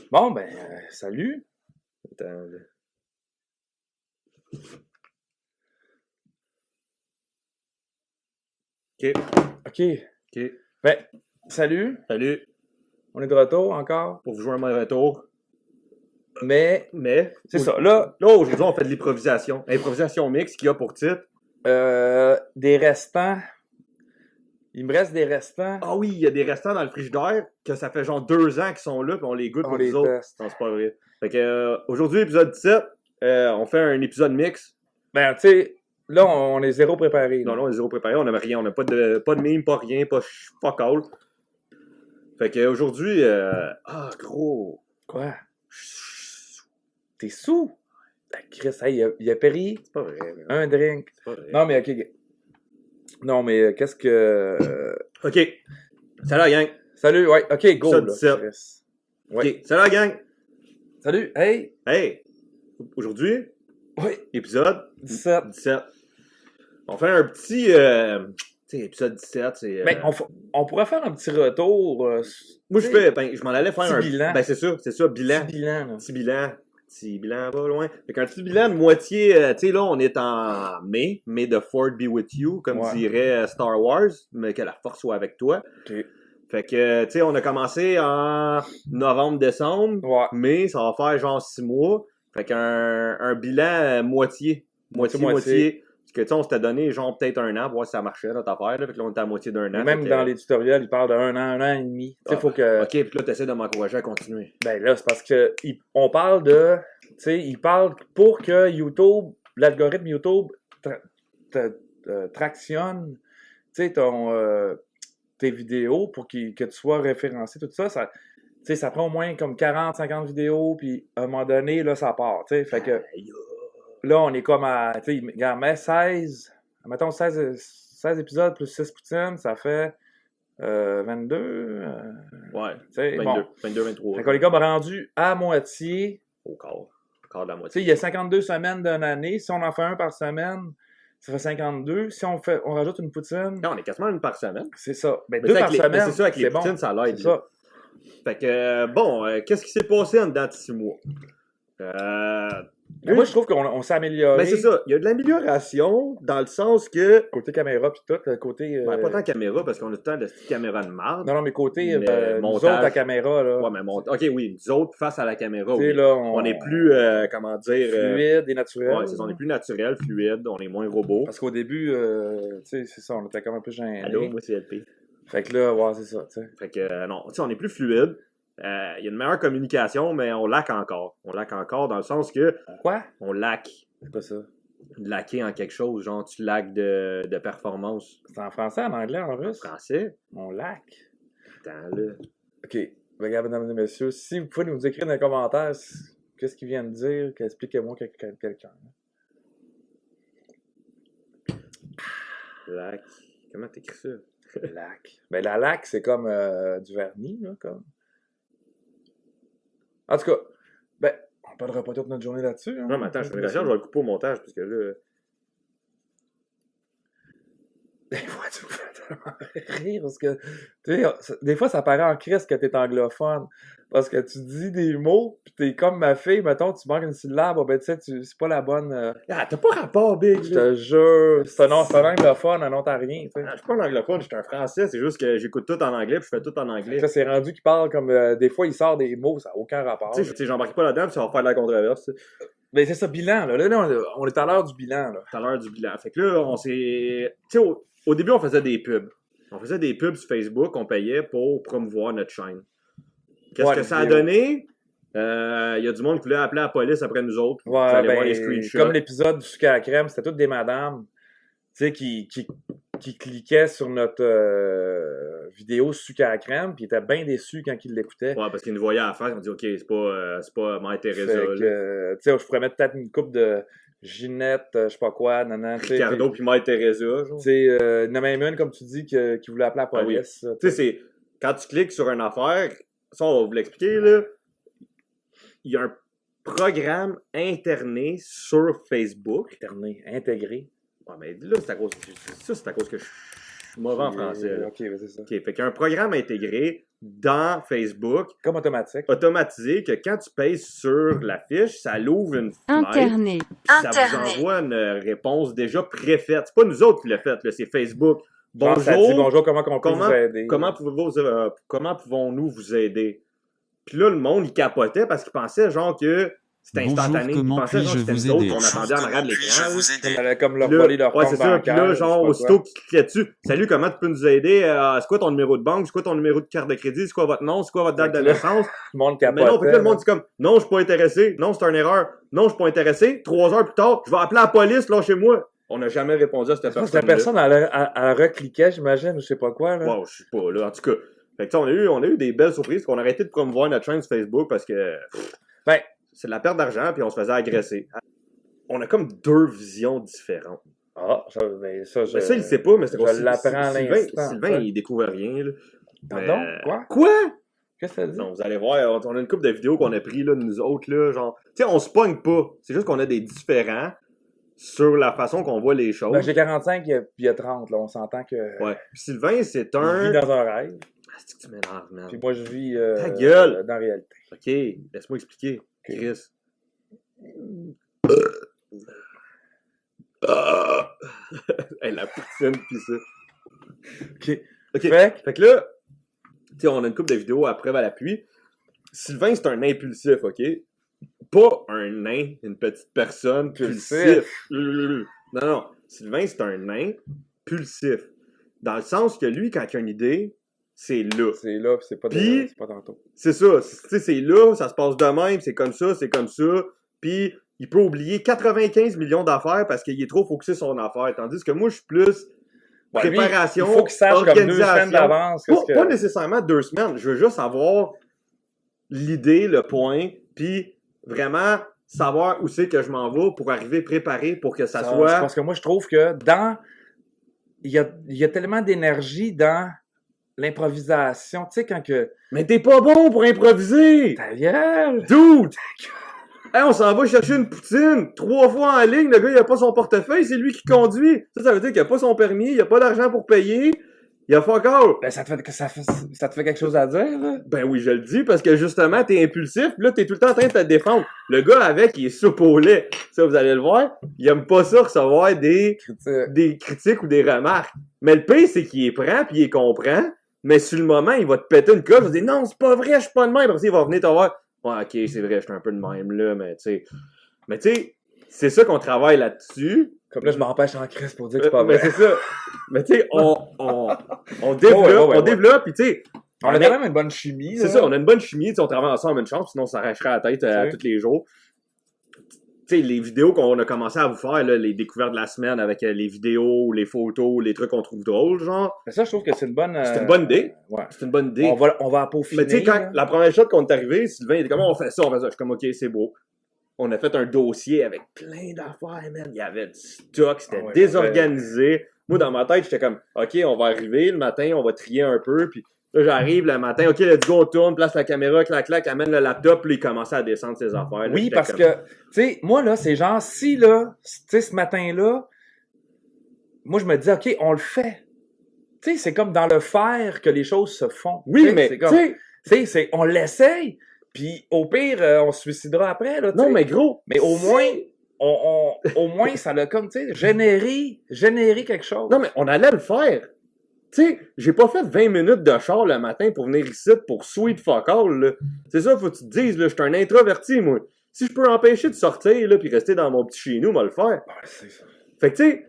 Bon, ben, salut. Attends, là. OK. OK. OK. Ben, salut. Salut. On est de retour encore. Pour vous jouer un mauvais retour. Mais, c'est ça. Là, aujourd'hui, on fait de l'improvisation. Improvisation mixte qui a pour titre. des restants. Il me reste des restants. Ah oui, il y a des restants dans le frigidaire que ça fait genre 2 ans qu'ils sont là, puis on les goûte On pour les nous autres. teste. Non, c'est pas vrai. Fait que aujourd'hui, épisode 17, on fait un épisode mix. Ben, tu sais, là, on est zéro préparé. Non, on est zéro préparé, on n'avait rien, on n'a pas de meme, pas rien, pas fuck all. Fait que aujourd'hui, gros. Quoi? T'es sous? Ben, Chris, hey, il a péri C'est pas vrai. Man. un drink. C'est pas vrai. Non, mais OK. Non, mais qu'est-ce que... OK. Salut la gang. Salut, ouais, OK, go, Ça, là. 17. Chris. Ouais. OK. Salut la gang. Salut, hey. Hey. Aujourd'hui, Oui, épisode 17. 17. On fait un petit... tu sais, épisode 17, c'est... Ben, on pourrait faire un petit retour. Moi, je m'en allais faire petit un... bilan. Ben, c'est ça, bilan. Petit bilan, là. Petit bilan, pas loin. Fait qu'un petit bilan de moitié... tu sais, là, on est en mai. May the Fourth be with you, comme dirait Star Wars. Mais que la force soit avec toi. OK. Fait que, tu sais, on a commencé en novembre-décembre. Ouais. Mais ça va faire genre 6 mois. Fait qu'un bilan moitié. Moitié. Parce que, tu sais, on s'était donné genre peut-être 1 an pour voir si ça marchait, notre affaire. Là. Fait que là, on était à moitié d'1 an. Même dans les tutoriels, ils parlent de 1 an et demi. Tu sais, faut que... OK, puis là, t'essaies de m'encourager à continuer. Ben là, c'est parce que on parle de... Tu sais, ils parlent pour que YouTube, l'algorithme YouTube tractionne, tu sais, tes vidéos pour que tu sois référencé, tout ça. Tu sais, ça prend au moins comme 40-50 vidéos, puis à un moment donné, là, ça part, tu sais. Fait que là, on est comme à... Tu sais, regarde, mais 16... Mettons 16 épisodes plus 6 poutines, ça fait 22. Ouais, tu sais, 22, bon. 22, 23. Fait qu'on est comme rendu à moitié. Au quart de la Tu sais, moitié. il y a 52 semaines d'une année. Si on en fait un par semaine, ça fait 52. Si on rajoute une poutine... Non, on est quasiment une par semaine. C'est ça. Ben, Mais 2 par semaine, c'est ça, avec les poutines, bon. ça l'aide. C'est ça. Fait que, bon, qu'est-ce qui s'est passé en dedans de 6 mois? Moi, je trouve qu'on s'est amélioré. Mais c'est ça, il y a de l'amélioration dans le sens que... Côté caméra puis tout, côté... Ben, pas tant caméra, parce qu'on a tout le temps de petite caméra de marde. Non, mais côté nous montage. autres, la caméra, là. Ouais, mais OK, oui, nous autres, face à la caméra, Tu sais, oui. là, On est plus, comment dire... fluide et naturel. Ouais, c'est ça, on est plus naturel, fluide, on est moins robot. Parce qu'au début, tu sais, c'est ça, on était comme un peu gênés. Allô, moi, c'est LP. Fait que là, ouais, c'est ça, tu sais. Fait que, non, tu sais, on est plus fluide. Il y a une meilleure communication, mais on laque encore. On laque encore dans le sens que... Quoi? On laque. C'est pas ça. Laquer en quelque chose, genre tu laques de performance. C'est en français, en anglais, en russe? Français? On lac. Attends, là. OK. Regarde, mesdames et messieurs, si vous pouvez nous écrire dans les commentaires qu'est-ce qu'il vient de dire, expliquez-moi quelqu'un. Lac. Comment t'écris ça? Lac. Ben, la laque, c'est comme du vernis, là, comme. En tout cas, ben, on parlera pas toute notre journée là-dessus. Hein, non, mais attends, je vais le couper au montage, parce que là... Des fois, tu me fais tellement rire, parce que, tu sais, des fois, ça paraît en crise que t'es anglophone. Parce que tu dis des mots, pis t'es comme ma fille, mettons, tu manques une syllabe, ben, tu sais, c'est pas la bonne... Ah, t'as pas rapport, Big, je te jure, c'est un anglophone, un ontarien, tu sais. Ah, je suis pas un anglophone, je suis un français, c'est juste que j'écoute tout en anglais, puis je fais tout en anglais. Là, c'est rendu qu'il parle comme... des fois, il sort des mots, ça n'a aucun rapport. Tu sais, j'embarque pas là-dedans, puis ça va faire de la controverse. Ben, c'est ça, bilan, là. Là, on est à l'heure du bilan, là. C'est à l'heure du bilan. Fait que là, on s'est... Tu sais, au début, on faisait des pubs. On faisait des pubs sur Facebook, on payait pour promouvoir notre chaîne. Qu'est-ce que ça a donné? Il y a du monde qui voulait appeler la police après nous autres. Ouais, ben, voir les screenshots. comme l'épisode du sucre à la crème, c'était toutes des madames, tu sais, qui cliquaient sur notre vidéo sucre à la crème, puis ils étaient bien déçus quand ils l'écoutaient. Ouais, parce qu'ils nous voyaient à la face, on dit, OK, c'est pas Mère Teresa. Tu sais, je pourrais mettre peut-être une coupe de Ginette, je sais pas quoi, Ricardo puis Mère Teresa. Tu sais, il y en a même une, comme tu dis, qui voulait appeler la police. Ah oui. Tu sais, c'est quand tu cliques sur une affaire, ça, on va vous l'expliquer, là. Il y a un programme interné sur Facebook. Intégré. Ouais, mais là, c'est à cause que je suis mauvais en français. Là. OK, c'est ça. OK, fait qu'il y a un programme intégré dans Facebook, Comme automatique. automatisé, que quand tu payes sur la fiche, ça l'ouvre une fenêtre. Internet. Ça vous envoie une réponse déjà préfaite. C'est pas nous autres qui l'a fait, là, c'est Facebook. Genre, ça dit, bonjour, comment on peut vous aider? Comment pouvons-nous vous aider? Puis là, le monde, il capotait parce qu'il pensait genre que c'était instantané. Bonjour, comment il pensait genre que puis-je c'était vous nous aider? autres qu'on attendait en arrière de l'écran. Elle a comme leur Puis là, volé leur ouais, compte c'est ça. Puis bancaire, là, je sais genre, pas aussitôt quoi. qu'il cliquait dessus, salut, comment tu peux nous aider? C'est quoi ton numéro de banque? C'est quoi ton numéro de carte de crédit? C'est quoi votre nom? C'est quoi votre date de Fait que là, naissance? Le monde Mais non, capote. puis là, le monde dit comme, non, je suis pas intéressé. Non, c'est une erreur. Non, je suis pas intéressé. 3 heures plus tard, je vais appeler la police, là, chez moi. On n'a jamais répondu à cette personne. La personne, elle recliquait, j'imagine, je sais pas quoi. Là. Wow, je sais pas, là. En tout cas, fait que, on a eu des belles surprises qu'on a arrêté de promouvoir notre chaîne sur Facebook parce que Ben, c'est de la perte d'argent puis on se faisait agresser. On a comme 2 visions différentes. mais ça, Mais ça, il sait pas, mais c'est je l'apprends à l'instant. Sylvain, il découvre rien, là. Pardon? Mais, Quoi? Quoi? Qu'est-ce que ça dit? Non, vous allez voir, on a une couple de vidéos qu'on a pris, là, nous autres, là, genre... Tu sais, on se pogne pas. C'est juste qu'on a des différents sur la façon qu'on voit les choses. Ben, j'ai 45 puis il y a 30, là. On s'entend que. Ouais. Puis Sylvain, c'est Je un... vis dans un rêve. Ah, c'est que tu m'énerves, man. Puis moi, je vis Ta gueule! dans la réalité. OK, laisse-moi expliquer. Ok. Chris. Hey, la poutine, pis ça. OK. OK. Fait que là, tu sais, on a une couple de vidéos après à l'appui. Sylvain, c'est un impulsif, OK? Pas un nain, une petite personne pulsif. Non, non. Sylvain, c'est un nain pulsif. Dans le sens que lui, quand il a une idée, c'est là. c'est là, puis c'est pas, Puis- c'est pas tantôt. C'est ça. Tu sais, c'est là, ça se passe de même, c'est comme ça, c'est comme ça. Puis, il peut oublier 95 millions d'affaires parce qu'il est trop focusé sur son affaire. Tandis que moi, je suis plus Ouais, lui, préparation, il faut qu'il sache comme 2 semaines organisation. d'avance. Pas nécessairement 2 semaines. Je veux juste avoir l'idée, le point, puis vraiment savoir où c'est que je m'en vais pour arriver préparé pour que ça soit... Parce que moi, je trouve que il y a tellement d'énergie dans l'improvisation. Tu sais, quand que. Mais t'es pas bon pour improviser! Ta gueule! Dude! Hey, on s'en va chercher une poutine 3 fois en ligne, le gars il a pas son portefeuille, c'est lui qui conduit. Ça veut dire qu'il a pas son permis, il a pas d'argent pour payer, il a fuck all. Ben, ça te fait quelque chose à dire, là? Ben oui, je le dis, parce que justement, t'es impulsif, pis là, t'es tout le temps en train de te défendre. Le gars avec, il est soupe au lait. Ça, vous allez le voir. Il aime pas ça recevoir des critiques ou des remarques. Mais le pire, c'est qu'il les prend, puis il les comprend. Mais sur le moment, il va te péter une coche. Il va dire, non, c'est pas vrai, je suis pas de même. Après, il va venir te voir. Ouais, ok, c'est vrai, je suis un peu de même, là, mais tu sais. Mais tu sais, c'est ça qu'on travaille là-dessus. Comme là, je m'empêche en crise pour dire que c'est pas vrai. Mais c'est ça. Mais tu sais, on développe, on développe, puis tu sais. On a quand même une bonne chimie. C'est ça, on a une bonne chimie, on travaille ensemble une chance, sinon on s'arracherait la tête tous les jours. Tu sais, les vidéos qu'on a commencé à vous faire, là, les découvertes de la semaine avec les vidéos, les photos, les trucs qu'on trouve drôles, genre. Mais ça, je trouve que c'est une bonne. C'est une bonne idée. Ouais. C'est une bonne idée. On va peaufiner. Mais tu sais, quand là. la première shot qu'on est arrivé, Sylvain, il était comme, on fait ça. Je suis comme, ok, c'est beau. On a fait un dossier avec plein d'affaires, man. Il y avait du stock, c'était désorganisé. Moi, dans ma tête, j'étais comme, ok, on va arriver le matin, on va trier un peu, puis là, j'arrive le matin, ok, let's go, on tourne, place la caméra, clac, amène le laptop, puis il commençait à descendre ses affaires. Là, Oui, parce que, tu sais, moi, là, c'est genre, si, là, tu sais, ce matin-là, moi, je me dis, ok, on le fait. Tu sais, c'est comme dans le faire que les choses se font. Oui, t'sais, mais, tu sais, on l'essaye, puis au pire, on se suicidera après, là, non, mais gros. Mais au moins, au moins, ça l'a comme, tu sais, générer quelque chose. Non, mais on allait le faire. Tu sais, j'ai pas fait 20 minutes de char le matin pour venir ici pour sweet fuck all, là. C'est ça, faut que tu te dises, là, je suis un introverti, moi. Si je peux empêcher de sortir, là, puis rester dans mon petit chez nous, moi le faire. Ouais, c'est ça. Fait que, tu sais,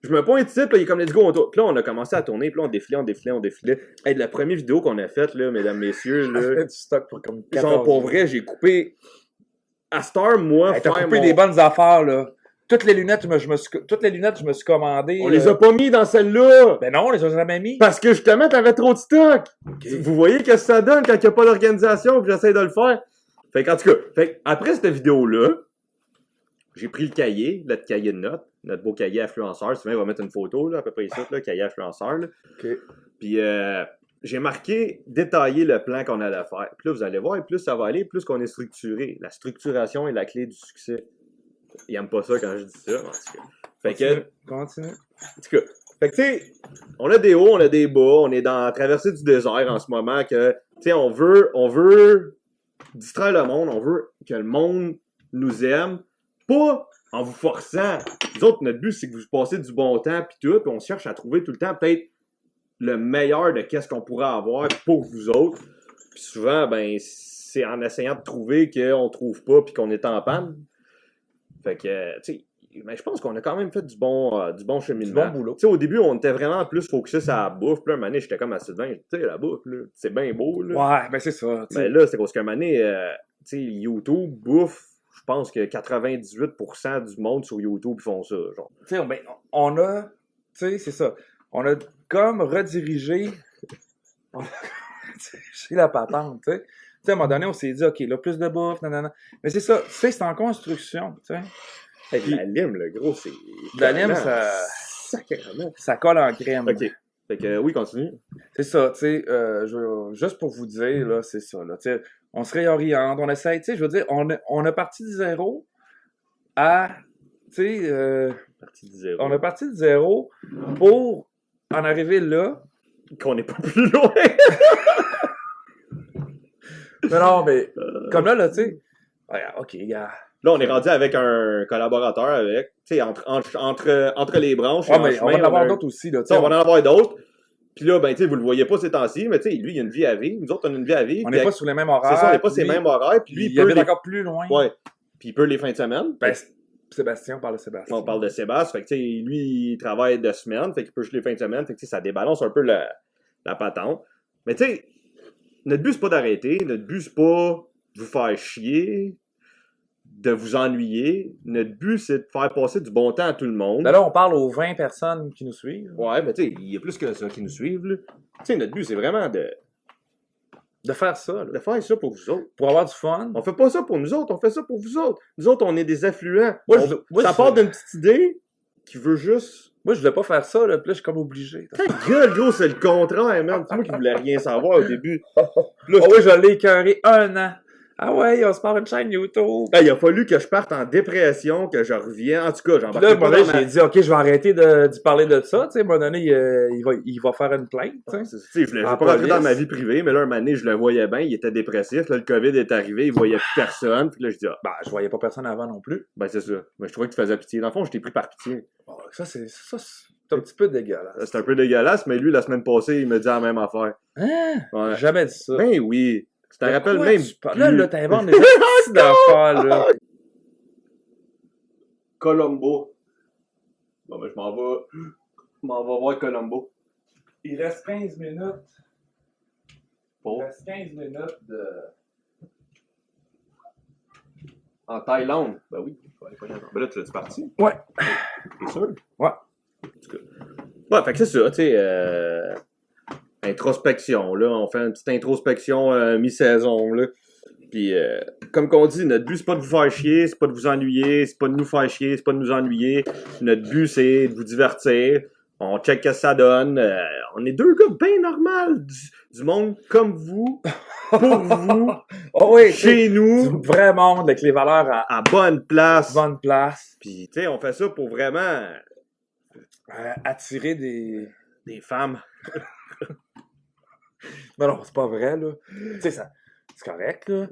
je me pointe ici, puis il est comme, let's go, on tourne. Puis là, on a commencé à tourner, puis là, on défilait. Hey, de la première vidéo qu'on a faite, là, mesdames, messieurs, Ça là. fait du stock pour comme 14 Genre, pour vrai, j'ai coupé. À cette heure, moi, Hey, t'as faire coupé des bonnes affaires, là. Toutes les lunettes, je me suis commandé. On les a pas mis dans celle-là! Ben non, on les a jamais mis. Parce que justement, t'avais trop de stock! Vous voyez qu'est-ce que ça donne quand il n'y a pas d'organisation puis j'essaie de le faire? Fait qu'en tout cas, après cette vidéo-là, j'ai pris le cahier, notre cahier de notes, notre beau cahier influenceur. Souvent, on va mettre une photo, là, à peu près ici, là, cahier influenceur, là. OK. Puis j'ai marqué détailler le plan qu'on allait faire. Puis là, vous allez voir, et plus ça va aller, plus qu'on est structuré. La structuration est la clé du succès. Ils n'aiment pas ça quand je dis ça, en tout cas. Fait que, Continue. en tout cas, fait que tu sais, on a des hauts, on a des bas, on est dans la traversée du désert en ce moment que, tu sais, on veut distraire le monde, on veut que le monde nous aime, pas en vous forçant. Nous autres, notre but, c'est que vous passez du bon temps puis tout, puis on cherche à trouver tout le temps peut-être le meilleur de qu'est-ce qu'on pourrait avoir pour vous autres. Puis souvent, ben, c'est en essayant de trouver qu'on trouve pas puis qu'on est en panne. Fait que, tu sais, mais je pense qu'on a quand même fait du bon cheminement. Du bon boulot. Tu sais, au début, on était vraiment plus focusé sur la bouffe. Puis là, un moment donné, j'étais comme à Sylvain, tu sais, la bouffe, là, c'est bien beau, là. Ouais, ben c'est ça. Mais là, c'est parce qu'à un moment donné, tu sais, YouTube, bouffe, je pense que 98% du monde sur YouTube font ça, genre. Tu sais, ben, on a, tu sais, c'est ça. On a comme redirigé chez la patente, tu sais. Tu sais, à un moment donné, on s'est dit, OK, là, plus de bouffe, nanana. Mais c'est ça, tu sais, c'est en construction, tu sais. Hey, la lime, le gros, c'est... La lime, ça... Sacrément. Ça colle en crème. OK. Fait que, oui, continue. C'est ça, tu sais, juste pour vous dire, là, c'est ça, là, tu sais, on se réoriente, on essaye, tu sais, je veux dire, on a parti de zéro à, tu sais, Partie de zéro. on a parti de zéro pour en arriver là. Qu'on n'est pas plus loin. Mais non, mais, comme là, tu sais, ouais, OK, gars. Là, on est rendu avec un collaborateur avec, tu sais, entre les branches. Ouais, mais on va en avoir d'autres aussi, là, tu sais. On va en avoir d'autres. Puis là, ben, tu sais, vous le voyez pas ces temps-ci, mais tu sais, lui, il a une vie à vivre. Nous autres, on a une vie à vivre. On n'est pas sur les mêmes horaires. C'est ça, on n'est pas sur les mêmes horaires. Puis lui, il habite encore plus loin. Ouais. Puis il peut les fins de semaine. Ben, Sébastien, on parle de Sébastien. On parle de Sébastien. Fait que, tu sais, lui, il travaille de semaine. Fait qu'il peut juste les fins de semaine. Fait que, tu sais, ça débalance un peu la patente. Mais, tu sais, notre but, c'est pas d'arrêter. Notre but, c'est pas de vous faire chier, de vous ennuyer. Notre but, c'est de faire passer du bon temps à tout le monde. Ben là, on parle aux 20 personnes qui nous suivent. Ouais, mais tu sais, il y a plus que ça qui nous suivent, là. Tu sais, notre but, c'est vraiment de faire ça, là. de faire ça pour vous autres. Pour avoir du fun. On fait pas ça pour nous autres, on fait ça pour vous autres. Nous autres, on est des affluents. Moi, ça part d'une petite idée qui veut juste... Moi, je voulais pas faire ça, là, puis là, je suis comme obligé. Ta gueule, gros, c'est le contraire, man. C'est moi qui voulais rien savoir au début. Là, oui, je l'ai écœuré 1 an. Ah ouais, on se part une chaîne YouTube. Il a fallu que je parte en dépression, que je revienne. En tout cas, j'en Là, moi, j'ai dit, OK, je vais arrêter d'y parler de ça. Tu sais, à un moment donné, il va faire une plainte. Tu sais. Je voulais pas rentrer dans ma vie privée, mais là, un moment donné, je le voyais bien, il était dépressif. Là, le COVID est arrivé, il voyait plus personne. Puis là, je dis, ben, je voyais pas personne avant non plus. Ben, c'est ça. Mais je trouvais que tu faisais pitié. Dans le fond, je t'ai pris par pitié. Bon, ça, c'est un petit peu dégueulasse. C'est un peu dégueulasse, mais lui, la semaine passée, il me dit la même affaire. Hein? Ouais. J'ai jamais dit ça. Ben oui. Tu t'en rappelles même plus. Là, t'inventes des petits d'affaires, là. Colombo. Bon, ben, je m'en vais voir Colombo. Il reste 15 minutes. Pour? Il reste 15 minutes de... En Thaïlande. Ben oui. Ben là, tu es parti? Ouais. T'es sûr? Ouais. En tout cas. Ouais, fait que c'est ça, tu sais, introspection, là. On fait une petite introspection mi-saison, là. Puis, comme qu'on dit, notre but, c'est pas de vous faire chier, c'est pas de vous ennuyer, c'est pas de nous faire chier, c'est pas de nous ennuyer. Notre but, c'est de vous divertir. On check ce que ça donne. On est deux gars bien normaux, du monde comme vous, pour vous, oh oui, chez nous. Du vrai monde avec les valeurs à bonne place. Bonne place. Puis, tu sais, on fait ça pour vraiment... attirer des femmes. Mais non, c'est pas vrai, là. Tu sais, c'est correct, là.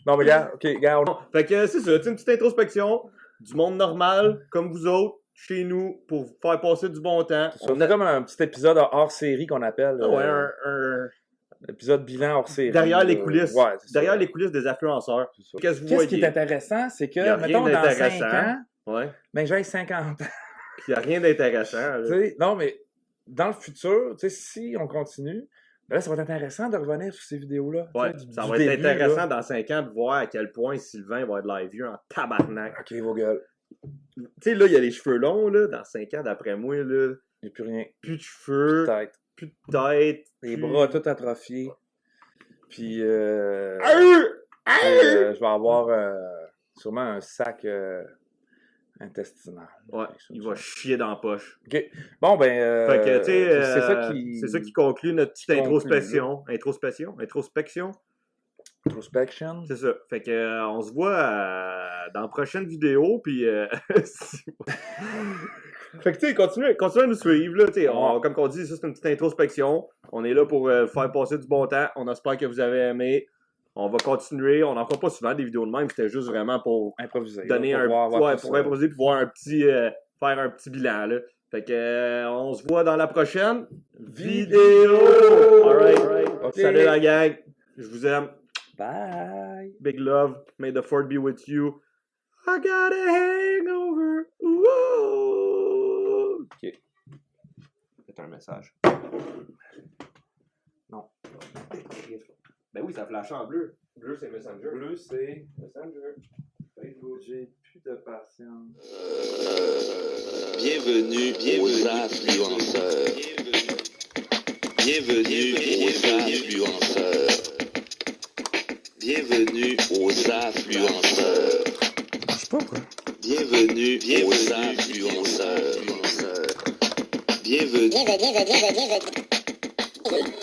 Non, mais gars, OK, gars. Fait que c'est ça, une petite introspection du monde normal, comme vous autres, chez nous, pour vous faire passer du bon temps. On a comme un petit épisode hors série qu'on appelle. Ouais, un épisode bilan hors série. Derrière les coulisses. Ouais, derrière les coulisses des influenceurs. Qu'est-ce qui est intéressant, c'est que, mettons, dans 5 ans, ben, j'ai 50 ans. Il n'y a rien d'intéressant. Non, mais dans le futur, si on continue, ben là, ça va être intéressant de revenir sur ces vidéos-là. Ouais, ça va être intéressant dans 5 ans de voir à quel point Sylvain va être live vieux en tabarnak. OK, vos gueules. Tu sais, là, il y a les cheveux longs, là, dans 5 ans, d'après moi, là. Il n'y a plus rien. Plus de cheveux. Plus de tête. Les bras tout atrophiés. Puis, je vais avoir sûrement un sac intestinal. Ouais, il va chier dans la poche. OK. Bon, ben, Fait que, tu sais, c'est ça qui conclut notre petite conclut, introspection. Introspection. C'est ça. Fait que, on se voit dans la prochaine vidéo, puis... Fait que, tu sais, continuez à nous suivre, là, tu sais, comme on dit, ça, c'est une petite introspection. On est là pour faire passer du bon temps. On espère que vous avez aimé. On va continuer. On n'en fera pas souvent des vidéos de même. C'était juste vraiment pour improviser. Donner pour improviser puis voir faire un petit bilan, là. Fait que, on se voit dans la prochaine vidéo. Alright. Okay. Salut la gang. Je vous aime. Bye. Big love. May the Ford be with you. I got a hangover. Whoa. OK. C'est un message. Non. Ben oui, ça flash en bleu. Bleu, c'est Messenger. Bleu, c'est Messenger. J'ai plus de patience. Bienvenue aux influenceurs. Bienvenue aux influenceurs. Bienvenue aux influenceurs. Je sais pas quoi. Bienvenue aux influenceurs. Bienvenue.